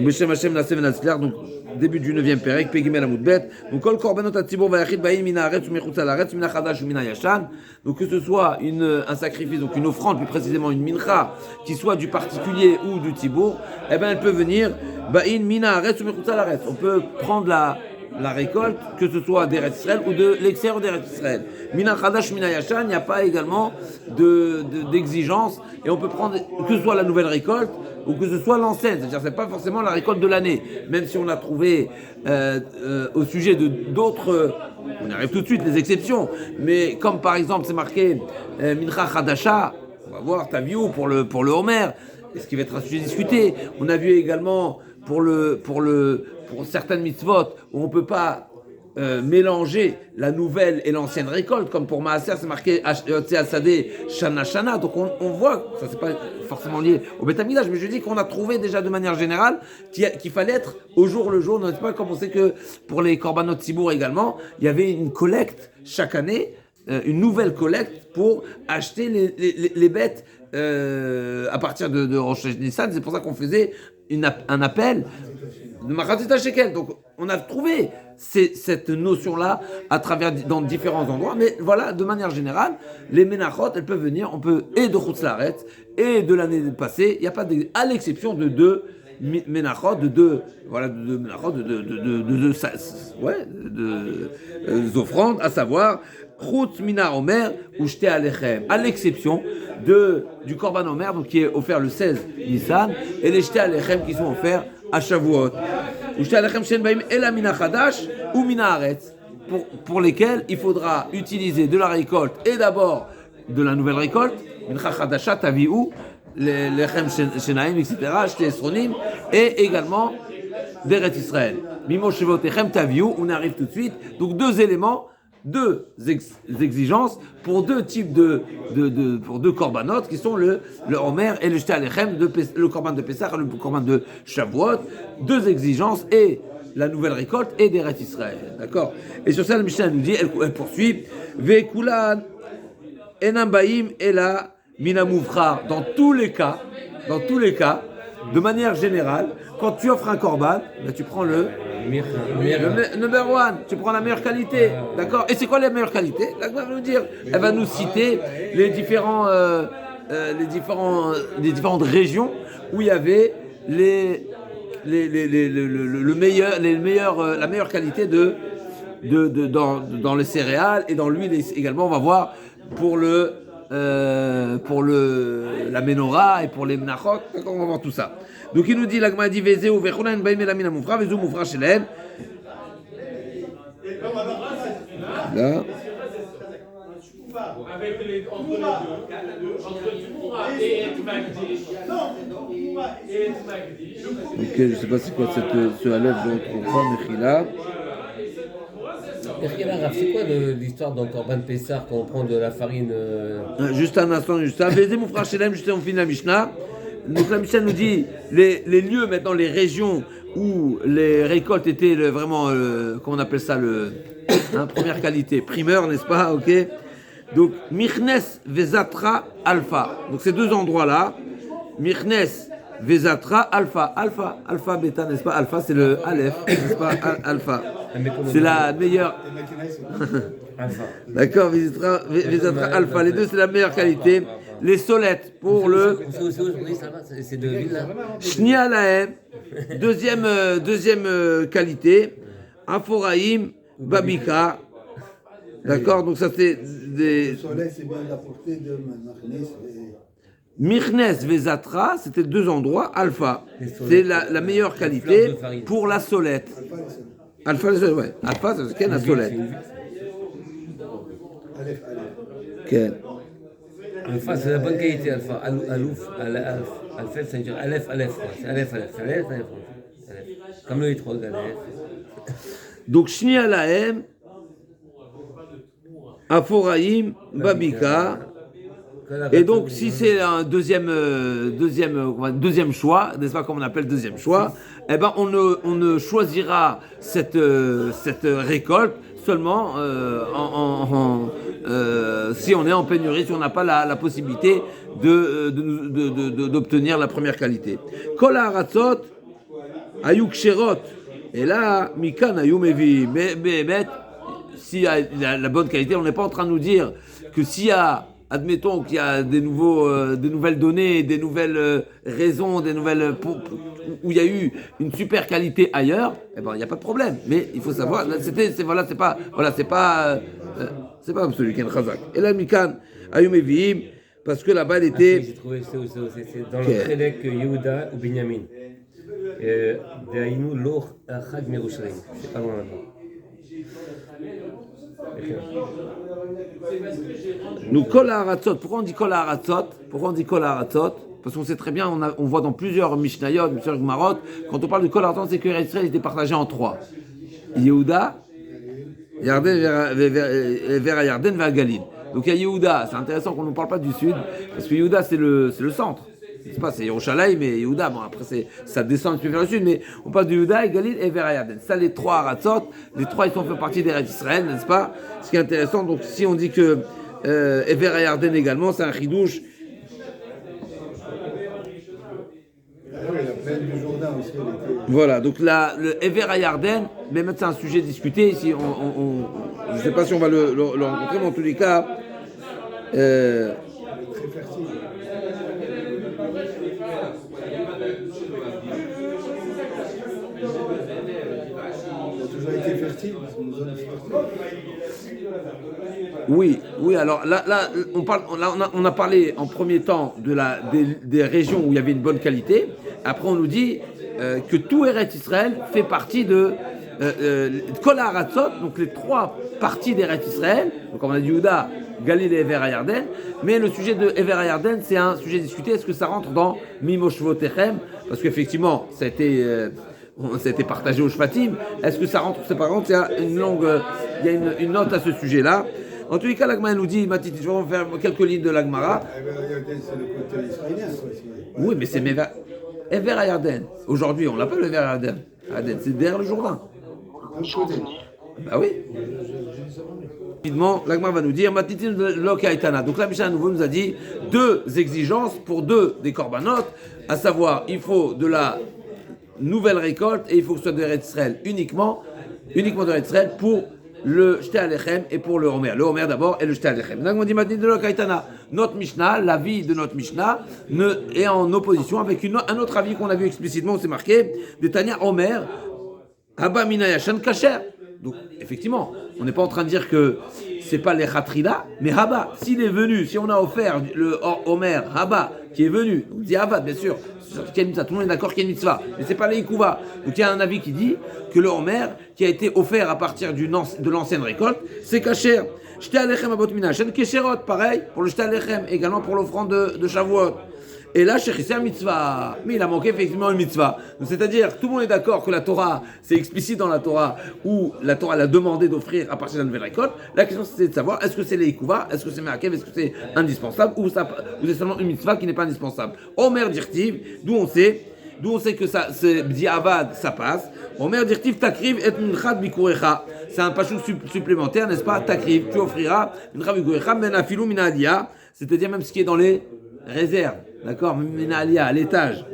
Beshem Hashem Naseh Venatzliar, donc début du 9e Pérec, Pegimel Amoudbet. Donc, Kol Korbanot Atzibur Vayachid Baïn Mina Aretz ou Mechutz al Aretz, Mina Chadash ou Mina Yashan. Donc, que ce soit un sacrifice, donc une offrande, plus précisément une mincha, qui soit du particulier ou du Tzibour, eh ben, elle peut venir Baïn Mina Aretz ou Mechutz al Aretz. On peut prendre la récolte, que ce soit d'Eretz Israël ou de l'extérieur d'Eretz Israël. Mina Chadash, Mina Yashan, il n'y a pas également d'exigence, et on peut prendre que ce soit la nouvelle récolte ou que ce soit l'ancienne, c'est-à-dire c'est pas forcément la récolte de l'année, même si on a trouvé au sujet d'autres, on arrive tout de suite les exceptions, mais comme par exemple c'est marqué Mincha Chadasha, on va voir Taviou pour le Homer, ce qui va être un sujet discuté. On a vu également pour certaines mitzvot où on peut pas mélanger la nouvelle et l'ancienne récolte, comme pour Maaser, c'est marqué Sadeh Shana Shana. Donc on voit, ça c'est pas forcément lié au Beth Amikdash, mais je dis qu'on a trouvé déjà de manière générale qu'il fallait être au jour le jour, n'est-ce pas, comme on sait que pour les Korbanot Tzibour également, il y avait une collecte chaque année, une nouvelle collecte pour acheter les bêtes à partir de Rosh Nissan. C'est pour ça qu'on faisait un appel de Machatzit Shekel. Donc on a trouvé cette notion-là à travers dans différents endroits, mais voilà, de manière générale, les Menachot, elles peuvent venir, on peut et de Chutz Laaretz et de l'année passée, il n'y a pas à l'exception de deux Menachot, de deux offrandes, à savoir Chutz Mina Omer ou Shte Alechem, à l'exception du Korban Omer, donc qui est offert le 16 Nissan, et les Shte Alechem qui sont offerts à Shavuot. Pour lesquels il faudra utiliser de la récolte et d'abord de la nouvelle récolte, et également d'Eretz Israël. On arrive tout de suite. Donc deux éléments, deux exigences pour deux types pour deux korbanot qui sont le Homer et le Shte Alechem, le korban de Pessah et le korban de Shavuot. Deux exigences et la nouvelle récolte et d'Eretz Israël. D'accord. Et sur ça, le Mishnah nous dit, elle poursuit, Vekulan enam baim ela mina muvchar. Dans tous les cas, de manière générale, quand tu offres un korban, ben tu prends le number one, tu prends la meilleure qualité, d'accord. Et c'est quoi la meilleure qualité? La Gemara va nous dire, elle va nous citer les différentes régions où il y avait la meilleure qualité dans les céréales et dans l'huile également. On va voir pour la menorah et pour les menachot, on va voir tout ça. Donc il nous dit, la Gemara dit Vezeu vechunan baim elamina mufra vezu mufra shelehem. Là. Avec entre du Moura et Magdish. Ok, je ne sais pas c'est quoi ce Aleph, je ne retrouve pas, Mechila. Mechila, c'est quoi l'histoire dans Korban Pessah quand on prend de la farine Juste un instant, juste ça. Vezeu mufra shelehem, juste on finit la Mishnah. Donc la Mishnah nous dit les lieux, maintenant les régions où les récoltes étaient vraiment, comment on appelle ça, première qualité, primeur, n'est-ce pas, ok. Donc Michnes Vezatra Alpha. Donc ces deux endroits-là, Michnes Vezatra Alpha, bêta, n'est-ce pas, Alpha c'est le Aleph, n'est-ce pas, Alpha. C'est la meilleure. D'accord, Vezatra Alpha, les deux c'est la meilleure qualité. Les solettes pour le c'est de l'huile là. Shnia Lahem, deuxième qualité, Aforaim Babika. D'accord, donc ça c'est des. Le soleil c'est bien la portée de Michnes Vezatra, c'était deux endroits, Alpha. C'est la meilleure qualité pour la solette. Alpha, ouais. Alpha, c'est ce qu'est la solette. Quel Alpha, c'est la bonne qualité, Alpha. Alouf, Alpha, ça veut dire Aleph, c'est Aleph. Comme le étroit, Aleph. Donc, Shnia Lahem, Aforaim, Babika. Et donc, si c'est un deuxième choix, n'est-ce pas, comme on appelle deuxième choix, eh ben, on ne choisira cette récolte seulement si on est en pénurie, si on n'a pas la possibilité d'obtenir la première qualité. Kol haratzot Ayuk Sherot. Et là, Mikan Ayou Mevi. Mais, s'il y a la bonne qualité, on n'est pas en train de nous dire que s'il y a, admettons qu'il y a des nouvelles données, des nouvelles raisons, des nouvelles où il y a eu une super qualité ailleurs, eh ben il n'y a pas de problème. Mais il faut savoir, c'est pas celui qui est le Chazak. Et là, Mikan Ayou Mevi, parce que là-bas, elle était. J'ai trouvé c'est dans le Chelek Yehuda ou Binyamin. Daïnou Loch Achad Merushalayim. C'est pas loin là-bas. Nous, Kol Haratzot. Pourquoi on dit Kol Haratzot? Parce qu'on sait très bien, on voit dans plusieurs Mishnayot, plusieurs Gemarot, quand on parle de Kol Haratzot, c'est que Israël était partagé en trois. Yehuda, Yarden, vers Yarden, vers Galil. Donc il y a Yehuda, c'est intéressant qu'on ne parle pas du sud, parce que Yehuda c'est le centre. C'est Yerushalayim et Yehuda, bon après ça descend un peu vers le sud, mais on parle de Yehuda et Galil et vers Yarden. Ça, les trois Haratzot, les trois ils sont fait partie des Eretz Israël, n'est-ce pas? Ce qui est intéressant, donc si on dit que vers Yarden également, c'est un chidouche. La plaine du Jourdain aussi, elle était. Voilà, donc là, le Ever à Yarden, mais maintenant c'est un sujet discuté. Ici, je ne sais pas si on va le rencontrer, mais en tous les cas, Très fertile. Elle a toujours été fertile, c'est une zone fertile. oui. Alors là, on a parlé en premier temps des régions où il y avait une bonne qualité. Après, on nous dit que tout Eretz Israël fait partie de Kol Haratzot, donc les trois parties d'Eretz Israël. Donc on a dit Yehuda, Galil et Ever Yarden. Mais le sujet de Ever Yarden, c'est un sujet discuté. Est-ce que ça rentre dans Mimoshvotechem? Parce qu'effectivement, ça a été partagé au Shvatim. Est-ce que ça rentre ou c'est pas rentre? Il y a une note à ce sujet-là. En tous les cas, l'Agmara nous dit, Matiti, je vais faire quelques lignes de l'Agmara. C'est le côté israélien, quoi. Oui, mais c'est Ever Yarden. Aujourd'hui, on l'appelle Ever Yarden. C'est derrière le Jourdain. Bah oui. Rapidement, l'Agmara va nous dire, Matiti Lokaitana. Donc là, Mishnah à nouveau nous a dit deux exigences pour deux des corbanotes, à savoir, il faut de la nouvelle récolte et il faut que ce soit de l'Eretz Israël uniquement de l'Eretz Israël pour le Shté Alechem et pour le Homer. Le Homer d'abord et le Shté Alechem. Donc on dit Matiti Lokaitana. Notre Mishnah, l'avis de notre Mishnah, est en opposition avec un autre avis qu'on a vu explicitement, c'est marqué, de Tanya Homer, Abba Mina Yashan Kacher. Donc, effectivement, on n'est pas en train de dire que c'est pas les Khatrila, mais Haba, s'il est venu, si on a offert le Homer, Haba, qui est venu, on dit Haba, bien sûr, tout le monde est d'accord qu'il y a une mitzvah, mais c'est pas les Ikouva. Donc il y a un avis qui dit que le Homer, qui a été offert à partir de l'ancienne récolte, c'est Kacher. Shté Alechem Abot Mina, Shen Kesherot, pareil, pour le Shté Alechem, également pour l'offrande de Shavuot. Et là, c'est un mitzvah. Mais il a manqué effectivement une mitzvah. Donc, c'est-à-dire, tout le monde est d'accord que la Torah, c'est explicite dans la Torah, où la Torah l'a demandé d'offrir à partir de la nouvelle récolte. La question, c'est de savoir, est-ce que c'est les Ikouva, est-ce que c'est Me'akev, est-ce que c'est indispensable, ou c'est seulement une mitzvah qui n'est pas indispensable. Omer Dirtiv, d'où on sait que ça, c'est Bdiavad, ça passe. Omer Dirtiv, Takriv et Minchad Bikurecha. C'est un pachou supplémentaire, n'est-ce pas? Takriv, tu offriras Minchad Bikurecha, Menafilou Minadia, c'est-à-dire même ce qui est dans les réserves. D'accord, Minalia, à l'étage.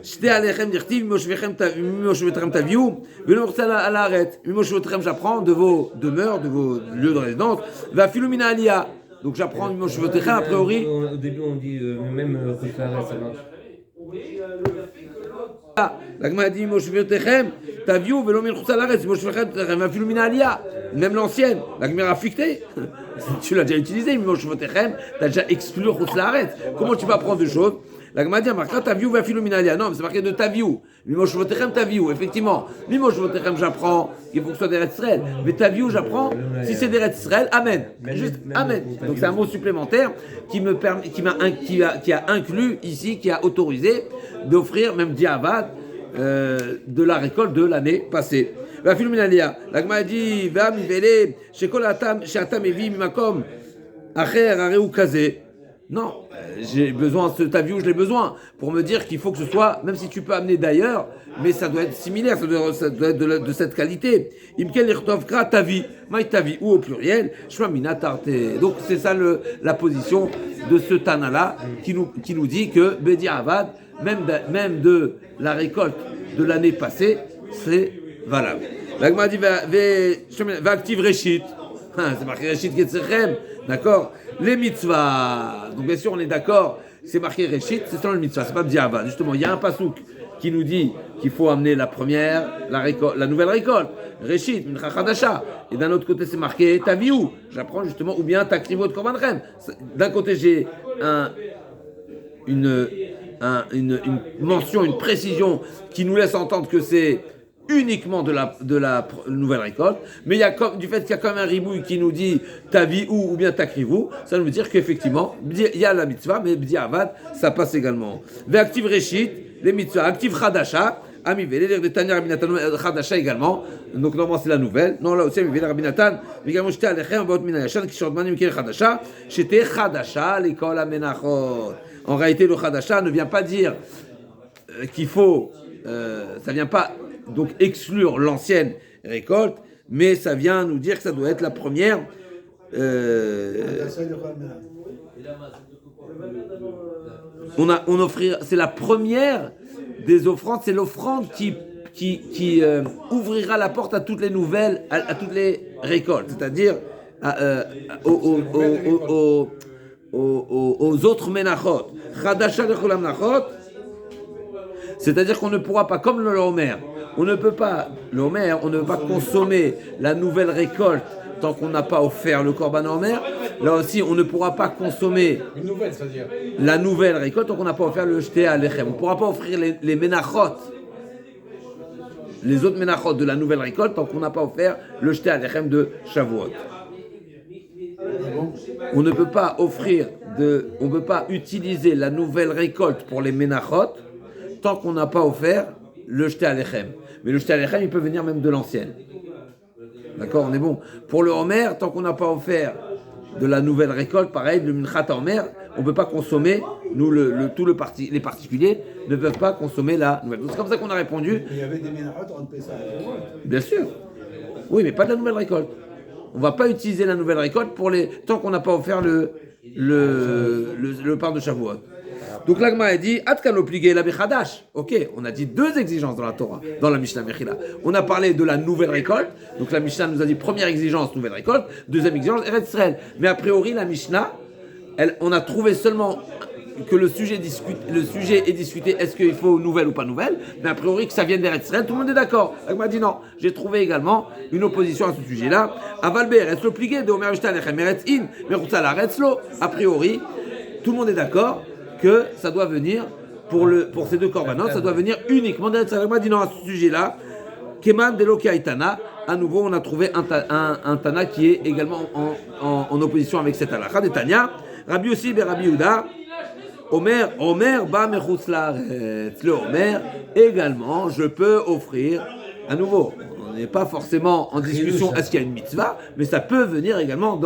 Shté Alechem dirtiv, Mimoshvetechem taviou, Velomorsal à l'arrêt. Mimoshvetechem, j'apprends de vos demeures, de vos lieux de résidence. Va filou Minalia. Donc j'apprends Mimoshvetechem, a priori. Au début, on dit même Roshara, ça marche. La Gemara dit Mimoshvetechem taviou, Velomorsal à l'arrêt. Mimoshvetechem, va filou Minalia. Même l'ancienne, la Gemara fictée. Tu l'as déjà utilisé, Mimoshvetechem, tu as déjà exclu Roshara. Comment tu vas prendre deux choses? La Gemara dit, marquera taviou va filuminalia. Non, mais c'est marqué de taviou. Mimoshvetechem taviou, effectivement. Mimoshvetechem, j'apprends qu'il faut que ce soit des Eretz Israël. Mais taviou, j'apprends, si c'est des Eretz Israël, amen. Juste amen. Donc c'est un mot supplémentaire qui a inclus ici, qui a autorisé d'offrir, même diavad, de la récolte de l'année passée. Va filuminalia. La Gemara dit, va mivele, shekol atam, sheatam evi mimakom, acher areu kazé. Non, j'ai besoin, ce taviou, je l'ai besoin pour me dire qu'il faut que ce soit, même si tu peux amener d'ailleurs, mais ça doit être similaire, ça doit être de cette qualité. Imkel irtovkra tavi, maï tavi, ou au pluriel, shmamina tarte. Donc c'est ça la position de ce Tana-là qui nous dit que Bedi Avad, même de la récolte de l'année passée, c'est valable. L'agma dit va active Réchit. C'est marqué Réchit Ketzechem, d'accord? Les mitzvahs. Donc bien sûr, on est d'accord, c'est marqué Réchit, c'est selon le mitzvah, c'est pas Bdiavad. Justement, il y a un pasouk qui nous dit qu'il faut amener la première, la nouvelle récolte, Réchit, Mincha Chadasha. Et d'un autre côté, c'est marqué Taviou. J'apprends justement, ou bien Takrivo de Korbanrem. D'un côté, j'ai une mention, une précision qui nous laisse entendre que c'est uniquement de la nouvelle récolte, mais il y a comme, du fait qu'il y a quand même un ribouille qui nous dit Taviou ou bien Takrivou, ça veut dire qu'effectivement, il y a la mitzvah, mais Bdiavad, ça passe également. Ve'active Réchit, les mitzvahs, active Chadasha, Amivele, les de Tanya Rabinatan, Chadasha également, donc normalement c'est la nouvelle, non là aussi Amivele Rabinatan, mais également j'étais à l'Echem, Baot Mina Yashan, qui chante Manim Kir Chadasha, j'étais Chadasha, l'école Amenachot. En réalité, le Chadasha ne vient pas dire qu'il faut, ça vient pas donc exclure l'ancienne récolte, mais ça vient nous dire que ça doit être la première. On offrira, c'est la première des offrandes, c'est l'offrande qui ouvrira la porte à toutes les nouvelles, à toutes les récoltes, c'est-à-dire aux autres menachot. Chadasha lechol menachot, c'est-à-dire qu'on ne pourra pas, comme le Homer, on ne peut pas consommer la nouvelle récolte tant qu'on n'a pas offert le Korban Homer. Là aussi, on ne pourra pas consommer la nouvelle récolte tant qu'on n'a pas offert le Shtea Alechem. On ne pourra pas offrir les menachot, les autres menachot de la nouvelle récolte tant qu'on n'a pas offert le Shtea Alechem de Shavuot. On ne peut pas on peut pas utiliser la nouvelle récolte pour les menachot tant qu'on n'a pas offert le Shtea Alechem. Mais le Shtea Alechem, il peut venir même de l'ancienne. D'accord, on est bon. Pour le Homer, tant qu'on n'a pas offert de la nouvelle récolte, pareil, le Minchat Homer, on ne peut pas consommer, nous, les particuliers ne peuvent pas consommer la nouvelle. Donc c'est comme ça qu'on a répondu. Il y avait des ménachotes entre Pessah et Shavuot. Bien sûr. Oui, mais pas de la nouvelle récolte. On ne va pas utiliser la nouvelle récolte tant qu'on n'a pas offert le pain de Shavuot. Donc l'Agma a dit Atkano pligé la bechadash. Ok, on a dit deux exigences dans la Torah, dans la Mishnah Mechila. On a parlé de la nouvelle récolte. Donc la Mishnah nous a dit première exigence, nouvelle récolte. Deuxième exigence, Eretz Israël. Mais a priori, la Mishnah, on a trouvé seulement que le sujet est discuté, est-ce qu'il faut nouvelle ou pas nouvelle. Mais a priori, que ça vienne d'Eretz Israël, tout le monde est d'accord. L'Agma a dit non. J'ai trouvé également une opposition à ce sujet-là. Avalbe Eretz lo pligé de Omer Yishta Lechem Eretz in, Merutza la Eretz lo. A priori, tout le monde est d'accord que ça doit venir, pour ces deux corbanotes, ça doit venir uniquement d'Eretz Israël. L'Agma dit non à ce sujet-là. Keman de Loki Aitana, à nouveau on a trouvé un Tana qui est également en opposition avec cet halakha de Tanya. Rabbi Yossi et Rabbi Yehuda, Omer ba mechutz laaretz. Le Omer également, je peux offrir, à nouveau, on n'est pas forcément en discussion est-ce qu'il y a une mitzvah, mais ça peut venir également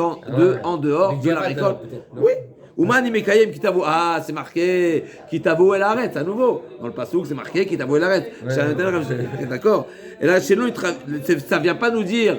en dehors de la récolte. Oui. Oumani Mekayem Kitavo. Ah, c'est marqué Kitavo El Aretz, à nouveau. Dans le Passouk, c'est marqué Kitavo El Aretz. D'accord. Et là, chez nous, ça ne vient pas nous dire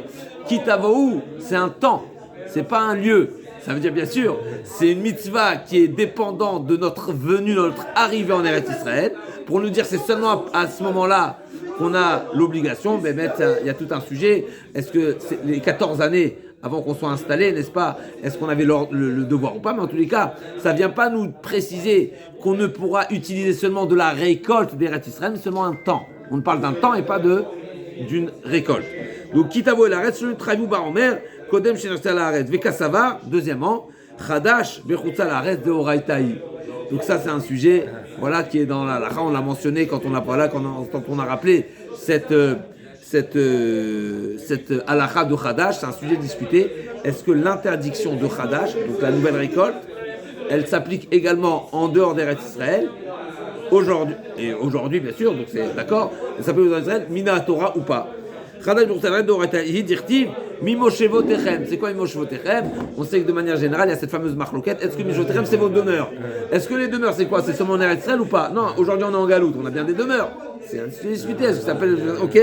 Kitavo, c'est un temps, c'est pas un lieu. Ça veut dire, bien sûr, c'est une mitzvah qui est dépendante de notre venue, de notre arrivée en Eretz Israël. Pour nous dire, c'est seulement à ce moment-là qu'on a l'obligation. Mais il y a tout un sujet. Est-ce que les 14 années avant qu'on soit installé, n'est-ce pas? Est-ce qu'on avait le devoir ou pas? Mais en tous les cas, ça ne vient pas nous préciser qu'on ne pourra utiliser seulement de la récolte d'Eretz Israël, mais seulement un temps. On parle d'un temps et pas d'une récolte. Donc, Kitavo el Aretz, le Traivou Baromer, Kodem Shenerta la Aretz, Vekasava, deuxièmement, Chadash, Bechutza la Aretz de Oraitaï. Donc, ça, c'est un sujet, voilà, qui est dans la halakha. On l'a mentionné quand on a rappelé cette halakha de Chadash, c'est un sujet discuté. Est-ce que l'interdiction de Chadash, donc la nouvelle récolte, elle s'applique également en dehors d'Eretz Israël aujourd'hui, bien sûr, donc c'est d'accord, elle s'applique en Israël, Mina Torah ou pas. Chadash B'Chutzaret d'Oraitaï dirtiv Mimoshevotechem. C'est quoi Mimoshevotechem? On sait que de manière générale, il y a cette fameuse marloquette. Est-ce que Mimoshevotechem, c'est vos demeures? Est-ce que les demeures, c'est quoi? C'est seulement en Eretz Israël ou pas? Non, aujourd'hui on est en Galoute, on a bien des demeures. C'est un sujet discuté, est-ce que ça s'appelle. Ok?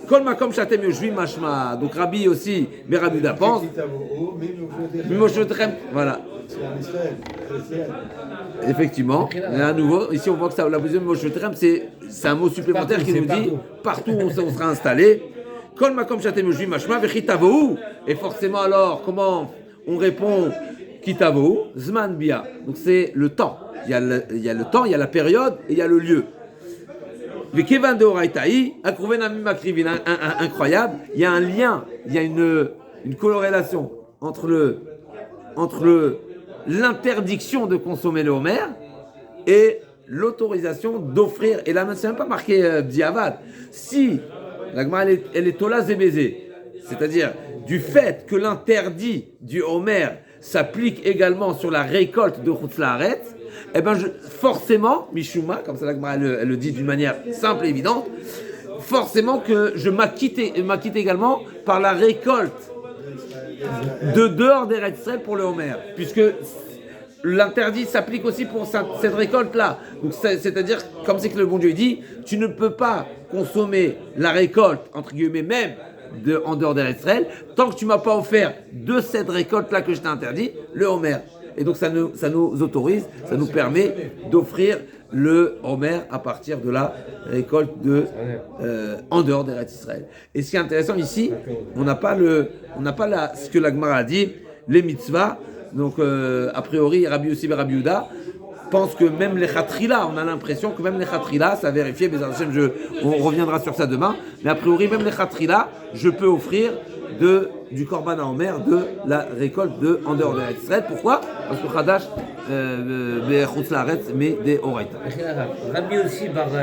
Kol makom shatem yoshvim mashma. Donc Rabbi aussi, mais Rabbi Yehuda pense. Mimoshevotechem, voilà. C'est en Israël. Effectivement, et à nouveau, ici on voit que ça, la position de Mimoshevotechem, c'est un mot supplémentaire Partout, qui nous c'est dit partout où on sera installé. Kol makom shatem yoshuim mashma vechitavou. Et forcément alors, comment on répond kitavou? Zman bia. Donc c'est le temps. Il y a le temps, il y a la période et il y a le lieu. Vekevan de oraitaï, akrouven amim makrivin, incroyable. Il y a un lien, il y a une corrélation entre l'interdiction de consommer le homer et l'autorisation d'offrir. Et là, c'est même pas marqué diavad. Si la Gemara elle est tola zébézé, c'est-à-dire du fait que l'interdit du homer s'applique également sur la récolte de Chutz La'aretz, eh ben forcément, Mishuma, comme ça la Gemara elle le dit d'une manière simple et évidente, forcément que je m'acquitte également par la récolte de dehors des Israël pour le homer, puisque l'interdit s'applique aussi pour cette récolte-là. Donc c'est-à-dire, comme c'est que le bon Dieu dit, tu ne peux pas consommer la récolte, entre guillemets, même en dehors des Israël, tant que tu ne m'as pas offert de cette récolte-là que je t'ai interdit, le homer. Et donc ça nous autorise, ça nous permet d'offrir le homer à partir de la récolte en dehors des Israël. Et ce qui est intéressant ici, on n'a pas ce que la Gemara a dit, les mitzvahs. Donc a priori, Rabbi Yossi et Rabbi Yehuda pensent que même les chatrila, on a l'impression que même les chatrila, ça a vérifié, mais on reviendra sur ça demain, mais a priori même les chatrila, je peux offrir du korban à Omer de la récolte en dehors de Israël. Pourquoi? Parce que Chadash, Chutz La'aretz, mais des Oraita. Rabbi aussi,